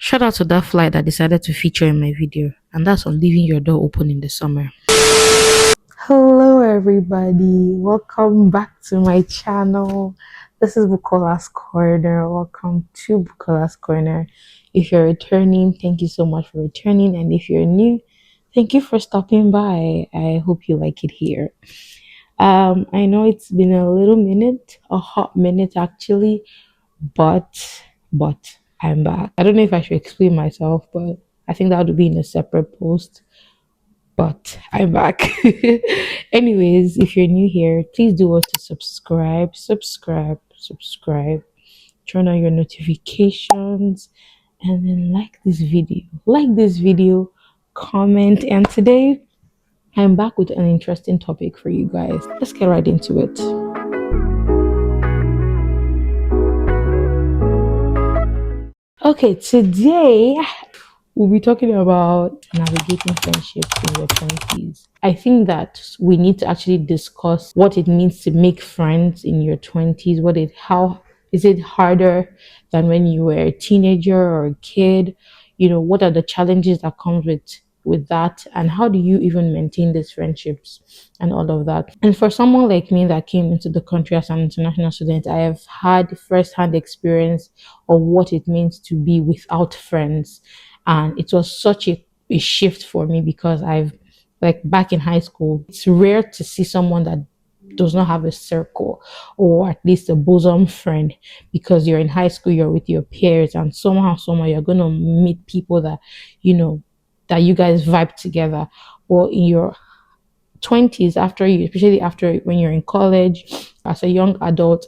Shout out to that fly that decided to feature in my video, and that's on leaving your door open in the summer. Hello, everybody. Welcome back to my channel. This is Bukola's Corner. Welcome to Bukola's Corner. If you're returning, thank you so much for returning. And if you're new, thank you for stopping by. I hope you like it here. I know it's been a little minute, a hot minute actually, but I'm back. I don't know if I should explain myself, but I think that would be in a separate post. But I'm back. Anyways, if you're new here, please do want to subscribe, turn on your notifications, and then like this video. Like this video, comment, and today I'm back with an interesting topic for you guys. Let's get right into it. Okay, today we'll be talking about navigating friendships in your 20s. I think that we need to actually discuss what it means to make friends in your 20s. How is it harder than when you were a teenager or a kid? What are the challenges that comes with that, and how do you even maintain these friendships and all of that? And for someone like me that came into the country as an international student, I have had first-hand experience of what it means to be without friends, and it was such a shift for me because I've, like, back in high school, it's rare to see someone that does not have a circle or at least a bosom friend, because you're in high school, you're with your peers, and somehow you're going to meet people that that you guys vibe together. Well, in your 20s, especially after when you're in college as a young adult,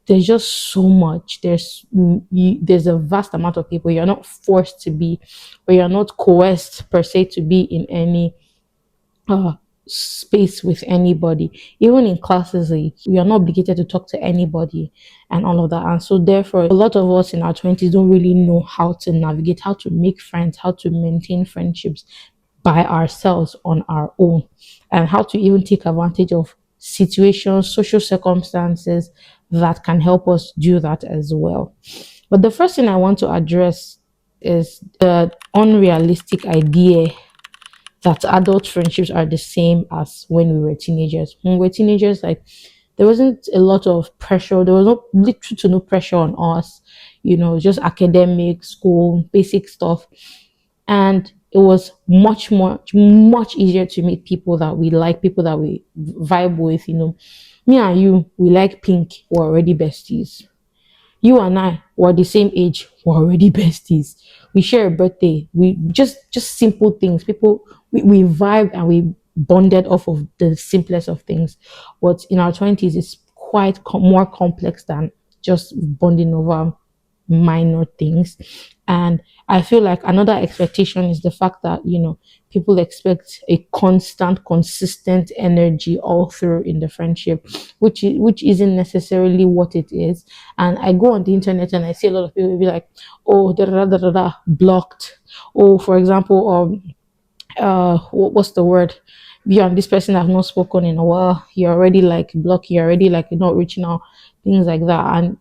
there's just so much. There's a vast amount of people. You're not forced to be, or you're not coerced per se to be in any uh space with anybody. Even in classes, like, we are not obligated to talk to anybody and all of that. And so therefore, a lot of us in our 20s don't really know how to navigate, how to make friends, how to maintain friendships by ourselves on our own, and how to even take advantage of situations, social circumstances that can help us do that as well. But the first thing I want to address is the unrealistic idea that adult friendships are the same as when we were teenagers. When we were teenagers, like, there wasn't a lot of pressure. There was no little to no pressure on us, just academic, school, basic stuff. And it was much easier to meet people that we like, people that we vibe with. Me and you, we like pink, we're already besties. You and I were the same age, we're already besties. We share a birthday. We just simple things. We vibe and we bonded off of the simplest of things. But in our 20s, it's quite more complex than just bonding over minor things. And I feel like another expectation is the fact that, people expect a constant, consistent energy all through in the friendship, which isn't necessarily what it is. And I go on the internet and I see a lot of people be like, oh, da da da da da, blocked. Oh, for example, what's the word? Beyond this person I've not spoken in a while, you're already like blocked, you're already like not reaching out, things like that. And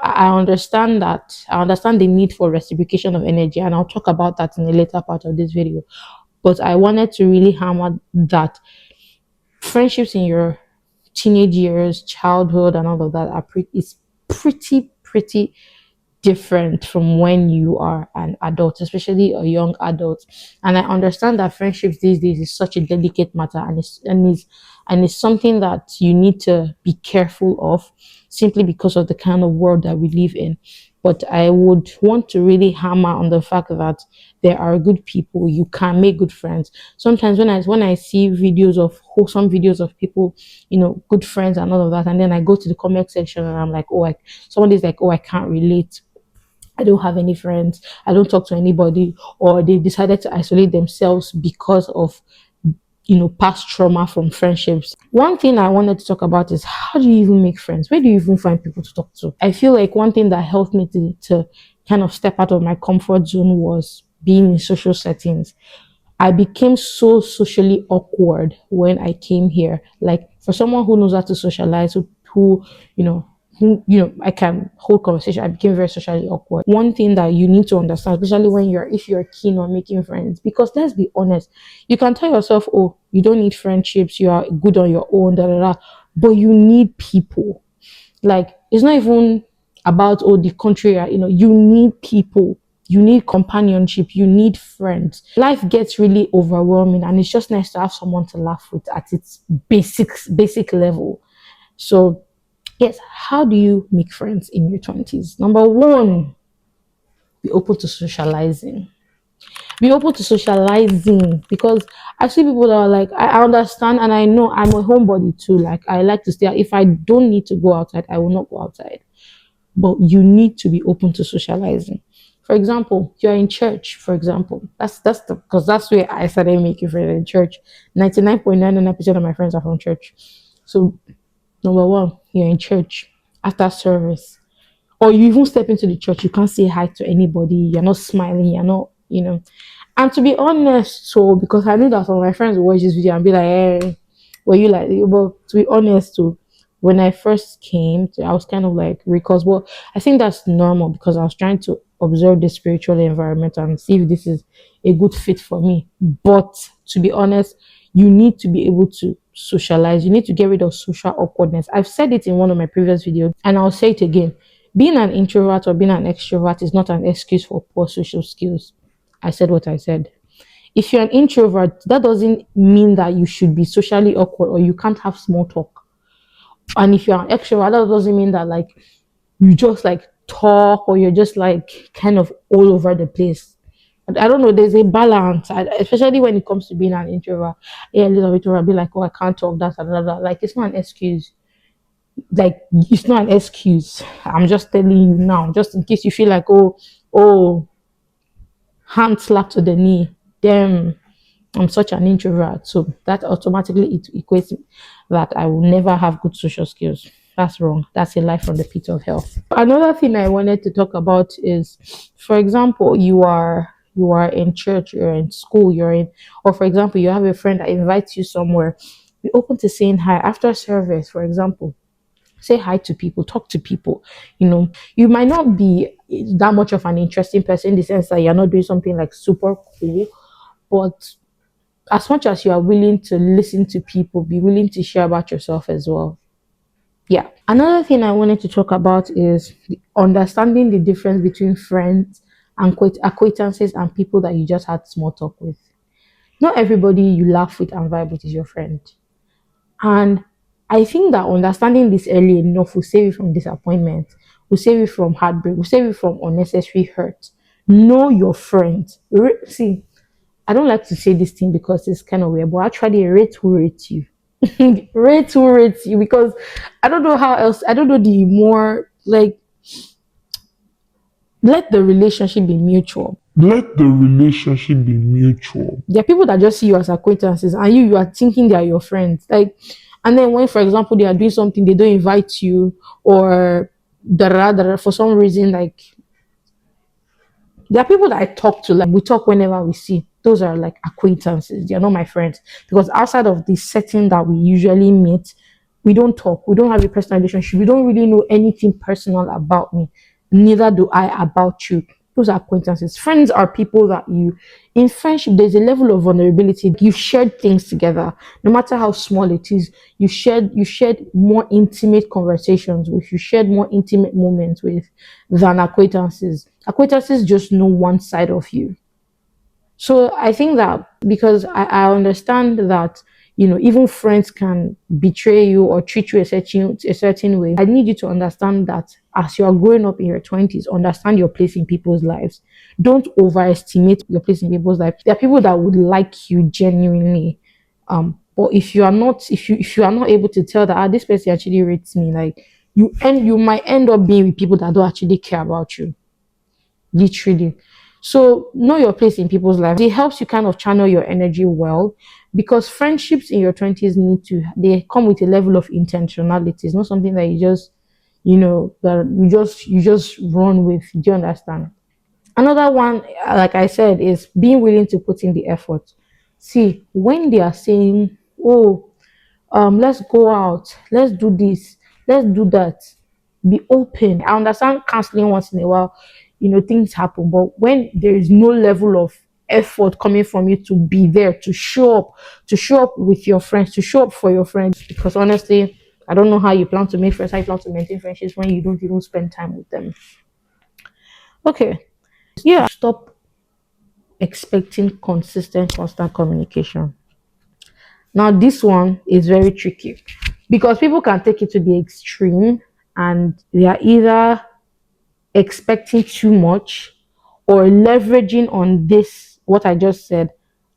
I understand that. I understand the need for reciprocation of energy, and I'll talk about that in a later part of this video. But I wanted to really hammer that friendships in your teenage years, childhood, and all of that is pretty different from when you are an adult, especially a young adult. And I understand that friendships these days is such a delicate matter, and it's something that you need to be careful of, simply because of the kind of world that we live in. But I would want to really hammer on the fact that there are good people. You can make good friends. Sometimes when I see videos of wholesome videos of people, good friends and all of that, and then I go to the comment section and I'm like, somebody's like, oh, I can't relate, I don't have any friends, I don't talk to anybody, or they decided to isolate themselves because of past trauma from friendships. One thing I wanted to talk about is, how do you even make friends? Where do you even find people to talk to? I feel like one thing that helped me to kind of step out of my comfort zone was being in social settings. I became so socially awkward when I came here. Like, for someone who knows how to socialize, who who, I can hold conversation. I became very socially awkward. One thing that you need to understand, especially when if you're keen on making friends, because let's be honest, you can tell yourself, oh, you don't need friendships, you are good on your own, da, da, da, but you need people. Like, it's not even about, oh, the country, you need people. You need companionship. You need friends. Life gets really overwhelming, and it's just nice to have someone to laugh with at its basic level. So, yes, how do you make friends in your 20s? Number one, be open to socializing. Be open to socializing, because I see people that are like, I understand and I know I'm a homebody too. Like, I like to stay. If I don't need to go outside, I will not go outside. But you need to be open to socializing. For example, you're in church, for example. Because that's where I started making friends in church. 99.99% of my friends are from church. So number one, you're in church after service, or you even step into the church, you can't say hi to anybody, you're not smiling, you're not, And to be honest, so because I know that some of my friends will watch this video and be like, hey, were you like, but to be honest, too, when I first came, I was kind of like, because, well, I think that's normal because I was trying to observe the spiritual environment and see if this is a good fit for me. But to be honest, you need to be able to socialize. You need to get rid of social awkwardness. I've said it in one of my previous videos, and I'll say it again. Being an introvert or being an extrovert is not an excuse for poor social skills. I said what I said. If you're an introvert, that doesn't mean that you should be socially awkward or you can't have small talk. And if you're an extrovert, that doesn't mean that like you just like talk or you're just like kind of all over the place. I don't know. There's a balance, especially when it comes to being an introvert. Yeah, a little introvert be like, oh, I can't talk that and that. Like, it's not an excuse. Like, it's not an excuse. I'm just telling you now, just in case you feel like, oh, hand slap to the knee. Damn, I'm such an introvert. So that automatically it equates that I will never have good social skills. That's wrong. That's a lie from the pit of hell. Another thing I wanted to talk about is, for example, you are in church, you're in school, or for example, you have a friend that invites you somewhere. Be open to saying hi after service, for example. Say hi to people, talk to people. You might not be that much of an interesting person in the sense that you're not doing something like super cool, but as much as you are willing to listen to people, be willing to share about yourself as well. Yeah. Another thing I wanted to talk about is understanding the difference between friends and acquaintances and people that you just had small talk with. Not everybody you laugh with and vibe with is your friend. And I think that understanding this early enough will save you from disappointment, will save you from heartbreak, will save you from unnecessary hurt. Know your friends. See, I don't like to say this thing because it's kind of weird, but actually rate who rates you. Rate who rates you, because I don't know how else. I don't know the more like, let the relationship be mutual. Let the relationship be mutual. There are people that just see you as acquaintances and you are thinking they are your friends. Like, and then when, for example, they are doing something, they don't invite you, or for some reason, like, there are people that I talk to, like we talk whenever we see. Those are like acquaintances. They are not my friends. Because outside of the setting that we usually meet, we don't talk. We don't have a personal relationship. We don't really know anything personal about me. Neither do I about you. Those are acquaintances. Friends are people that in friendship, there's a level of vulnerability. You've shared things together, no matter how small it is. You shared more intimate conversations with, you shared more intimate moments with than acquaintances. Acquaintances just know one side of you. So I think that, because I understand that, even friends can betray you or treat you a certain way. I need you to understand that as you are growing up in your 20s, understand your place in people's lives. Don't overestimate your place in people's lives. There are people that would like you genuinely. But if you are not able to tell that, this person actually rates me, like, you might end up being with people that don't actually care about you. Literally. So know your place in people's lives. It helps you kind of channel your energy well, because friendships in your 20s they come with a level of intentionality. It's not something that you just, that you just run with. Do you understand? Another one, like I said, is being willing to put in the effort. See, when they are saying, oh, let's go out, let's do this, let's do that, Be open. I understand counseling once in a while, things happen, but when there is no level of effort coming from you to be there, to show up with your friends, to show up for your friends, because honestly, I don't know how you plan to make friends, how you plan to maintain friendships when you don't even spend time with them. Okay, yeah, stop expecting consistent, constant communication. Now, this one is very tricky because people can take it to the extreme and they are either expecting too much or leveraging on this, what I just said,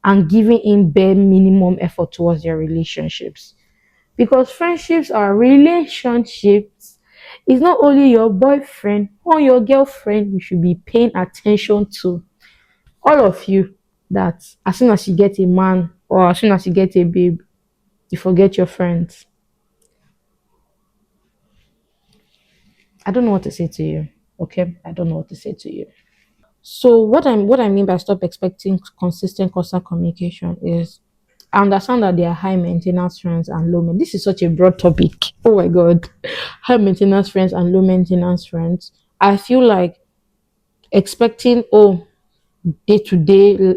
and giving in bare minimum effort towards their relationships. Because friendships are relationships. It's not only your boyfriend or your girlfriend you should be paying attention to. All of you, that as soon as you get a man or as soon as you get a babe, you forget your friends. I don't know what to say to you. Okay, I don't know what to say to you. So what I mean by stop expecting consistent constant communication is I understand that there are high maintenance friends and low maintenance. This is such a broad topic. Oh my god. High maintenance friends and low maintenance friends. I feel like expecting day to day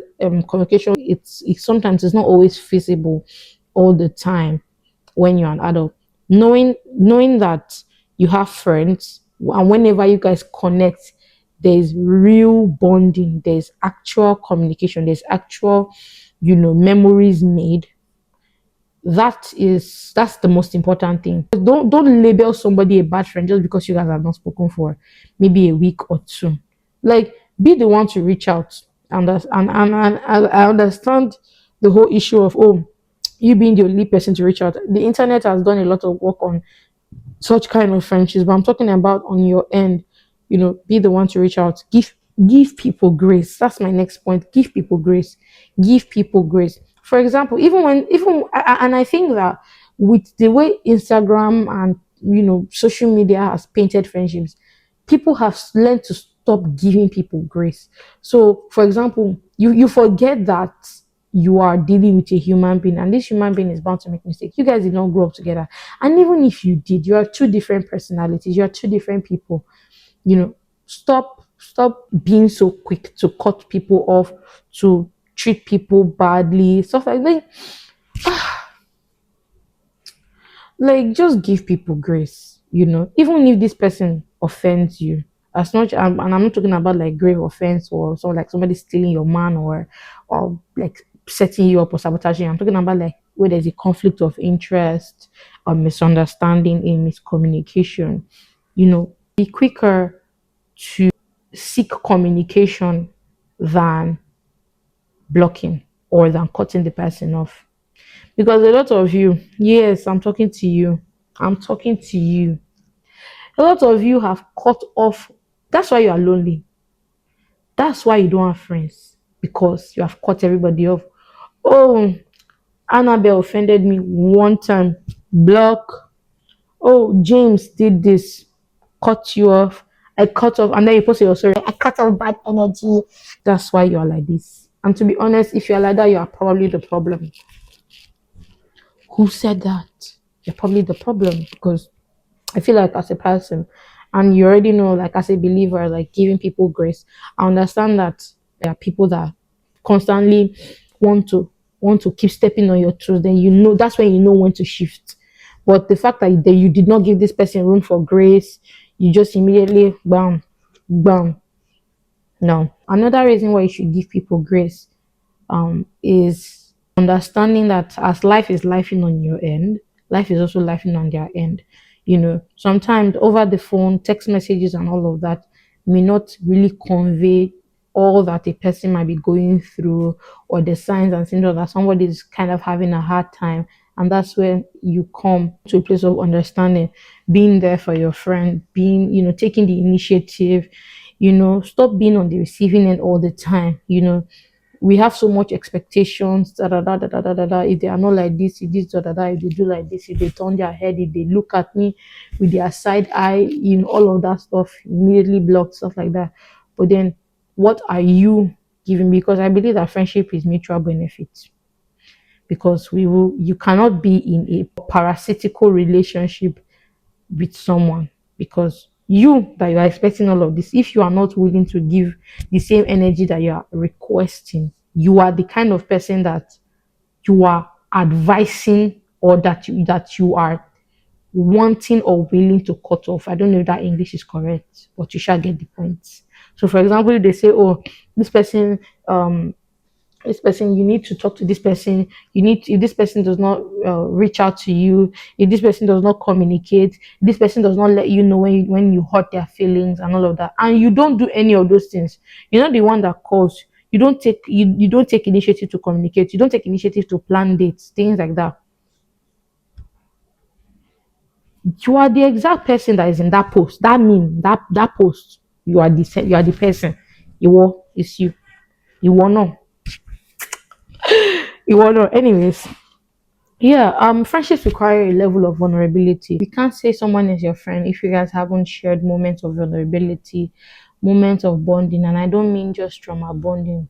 communication, it sometimes it's not always feasible all the time when you're an adult. Knowing that you have friends and whenever you guys connect, there's real bonding, there's actual communication, there's actual, memories made. That's the most important thing. Don't label somebody a bad friend just because you guys have not spoken for maybe a week or two. Like, be the one to reach out. And I understand the whole issue of, you being the only person to reach out. The internet has done a lot of work on such kind of friendships, but I'm talking about on your end, be the one to reach out. Give people grace. That's my next point. Give people grace. Give people grace. For example, and I think that with the way Instagram and social media has painted friendships, people have learned to stop giving people grace. So, for example, you forget that you are dealing with a human being, and this human being is bound to make mistakes. You guys did not grow up together, and even if you did, you are two different personalities. You are two different people. Stop being so quick to cut people off, to treat people badly, stuff like that. Like, just give people grace, even if this person offends you. As much and I'm not talking about like grave offense or so like somebody stealing your man or like setting you up or sabotaging. I'm talking about like where there's a conflict of interest or misunderstanding, a miscommunication. Be quicker to seek communication than blocking or than cutting the person off. Because a lot of you, yes, I'm talking to you. I'm talking to you. A lot of you have cut off. That's why you are lonely. That's why you don't have friends. Because you have cut everybody off. Oh, Annabelle offended me one time. Block. Oh, James did this. Cut you off. I cut off. And then you post your story. I cut off bad energy. That's why you're like this. And to be honest, if you're like that, you are probably the problem. Who said that? You're probably the problem because I feel like as a person, and you already know, like as a believer, like giving people grace. I understand that there are people that constantly want to keep stepping on your toes. Then that's when you know when to shift. But the fact that you did not give this person room for grace, you just immediately bam, bam. No. Another reason why you should give people grace is understanding that as life is lifing on your end, life is also lifing on their end. Sometimes over the phone, text messages and all of that may not really convey all that a person might be going through or the signs and symptoms that somebody is kind of having a hard time. And that's when you come to a place of understanding, being there for your friend, taking the initiative, stop being on the receiving end all the time. We have so much expectations. Da, da, da, da, da, da, da, da. If they are not like this, if this, da, da, da, if they do like this, if they turn their head, if they look at me with their side eye, all of that stuff immediately blocked, stuff like that. But then, what are you giving? Because I believe that friendship is mutual benefit. Because you cannot be in a parasitical relationship with someone because you that you are expecting all of this, if you are not willing to give the same energy that you are requesting, you are the kind of person that you are advising, or that you are wanting or willing to cut off. I don't know if that English is correct, but you shall get the point. So, for example, if they say, "Oh, this person, um, you need to talk to this person. You need if this person does not reach out to you, if this person does not communicate, this person does not let you know when you hurt their feelings and all of that, and you don't do any of those things. You're not the one that calls. You don't take initiative to communicate. You don't take initiative to plan dates, things like that. You are the exact person that is in that post, that meme, that post. You are the person. You it's you. You will know. You will know. Anyways, yeah. Friendships require a level of vulnerability. You can't say someone is your friend if you guys haven't shared moments of vulnerability, moments of bonding, and I don't mean just trauma bonding.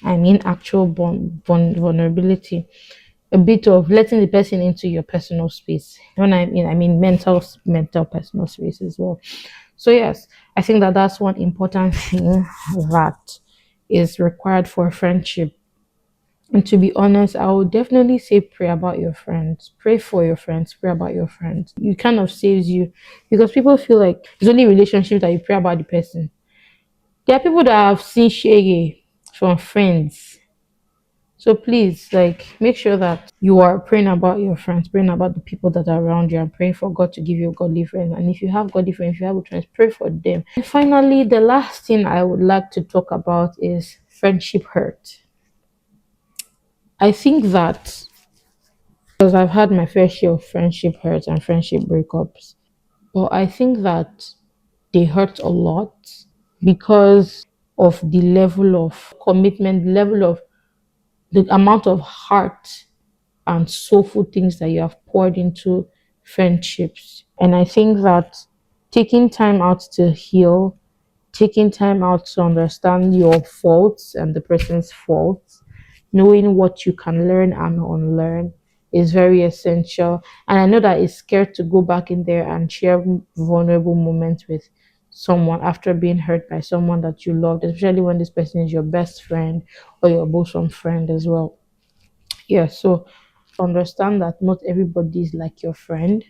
I mean actual vulnerability. A bit of letting the person into your personal space. When I mean mental personal space as well. So yes, I think that that's one important thing that is required for a friendship. And to be honest, I would definitely say pray about your friends. Pray for your friends. Pray about your friends. It kind of saves you, because people feel like it's only relationship that you pray about the person. There are people that have seen shege from friends. So please, like, make sure that you are praying about your friends, praying about the people that are around you, and praying for God to give you godly friends. And if you have godly friends, if you have good friends, pray for them. And finally, the last thing I would like to talk about is friendship hurt. I think that, because I've had my fair share of friendship hurts and friendship breakups, but I think that they hurt a lot because of the level of commitment, the level of the amount of heart and soulful things that you have poured into friendships. And I think that taking time out to heal, taking time out to understand your faults and the person's faults, knowing what you can learn and unlearn is very essential. And I know that it's scared to go back in there and share vulnerable moments with someone after being hurt by someone that you loved, especially when this person is your best friend or your bosom friend as well. Yeah, so understand that not everybody is like your friend.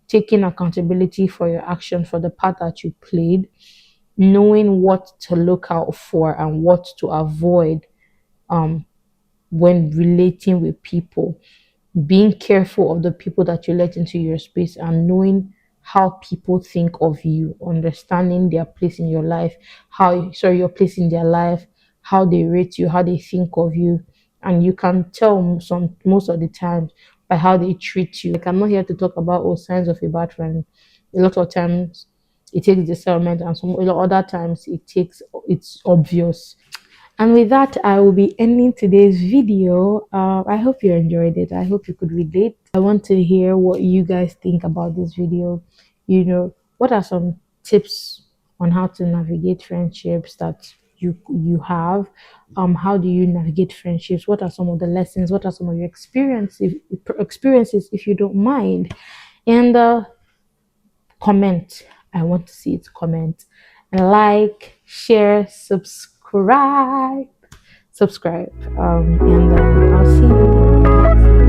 Taking accountability for your action, for the part that you played, knowing what to look out for and what to avoid um when relating with people, being careful of the people that you let into your space, and knowing how people think of you, understanding their place in your life, your place in their life, how they rate you, how they think of you. And you can tell most of the time by how they treat you. Like, I'm not here to talk about all signs of a bad friend. A lot of times it takes discernment, and some a lot other times it's obvious. And with that, I will be ending today's video. I hope you enjoyed it. I hope you could relate. I want to hear what you guys think about this video. What are some tips on how to navigate friendships that you have? How do you navigate friendships? What are some of the lessons? What are some of your experiences, if you don't mind? And comment. I want to see it. Comment and like, share, subscribe. And I'll see you in the next